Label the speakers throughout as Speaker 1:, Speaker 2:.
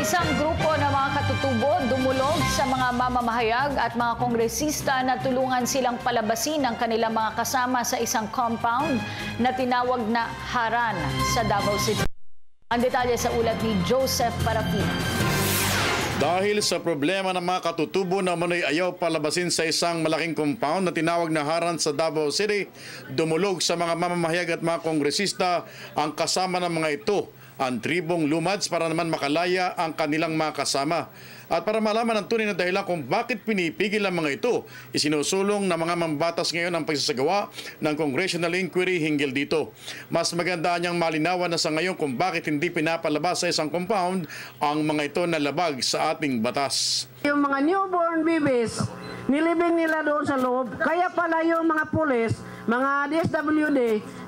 Speaker 1: Isang grupo ng mga katutubo dumulog sa mga mamamahayag at mga kongresista na tulungan silang palabasin ang kanilang mga kasama sa isang compound na tinawag na Haran sa Davao City. Ang detalye sa ulat ni Joseph Parapina.
Speaker 2: Dahil sa problema ng mga katutubo na manoy ayaw palabasin sa isang malaking compound na tinawag na Haran sa Davao City, dumulog sa mga mamamahayag at mga kongresista ang kasama ng mga ito, ang tribong Lumads, para naman makalaya ang kanilang mga kasama. At para malaman ang tunay na dahilan kung bakit pinipigil ang mga ito, isinusulong ng mga mambatas ngayon ang pagsasagawa ng congressional inquiry hinggil dito. Mas maganda niyang malinawan na sa ngayon kung bakit hindi pinapalabas sa isang compound ang mga ito na labag sa ating batas.
Speaker 3: Yung mga newborn babies, nilibing nila doon sa loob. Kaya pala yung mga pulis, mga DSWD,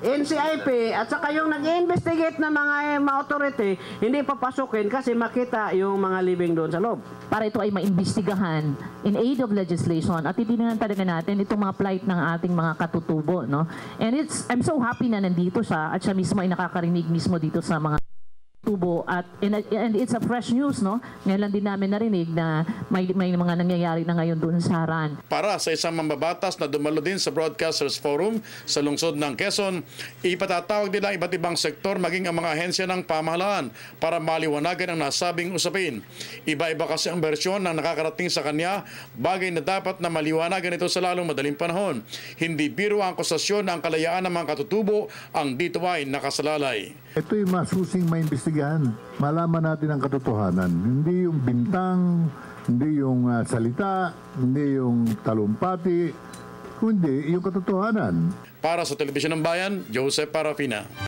Speaker 3: NCIP, at saka yung nag-investigate na mga authority, hindi papasukin kasi makita yung mga living doon sa loob.
Speaker 4: Para ito ay maimbestigahan in aid of legislation at titingnan talaga natin itong mga plight ng ating mga katutubo. No? And I'm so happy na nandito siya at siya mismo ay nakakarinig mismo dito sa mga tubo and it's a fresh news, no? Ngayon lang din namin narinig na may mga nangyayari na ngayon doon sa Haran.
Speaker 2: Para sa isang mambabatas na dumalo din sa Broadcasters Forum sa lungsod ng Quezon, ipatatawag nila iba't ibang sektor maging ang mga ahensya ng pamahalaan para maliwanagan ang nasabing usapin. Iba-iba kasi ang bersyon ng nakakarating sa kanya, bagay na dapat na maliwanagan ito sa lalong madaling panahon. Hindi biro ang akusasyon na ang kalayaan ng mga katutubo ang dito ay nakasalalay.
Speaker 5: Ito'y masusing maimbestigahan. Malaman natin ang katotohanan. Hindi yung bintang, hindi yung salita, hindi yung talumpati, kundi yung katotohanan.
Speaker 2: Para sa Telebisyon ng Bayan, Joseph Parapina.